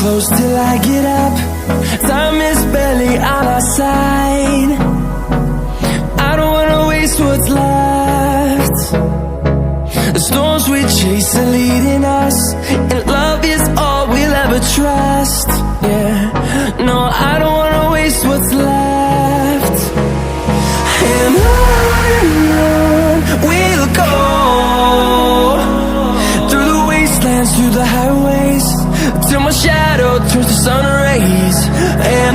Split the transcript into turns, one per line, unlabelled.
close till I get up. Time is barely on our side. I don't wanna waste what's left. The storms we chase are leading us, and love is all we'll ever trust. Yeah, no, I don't wanna waste what's left. And on we'll go, through the wastelands, through the highways, till my shadow turns to sun rays. And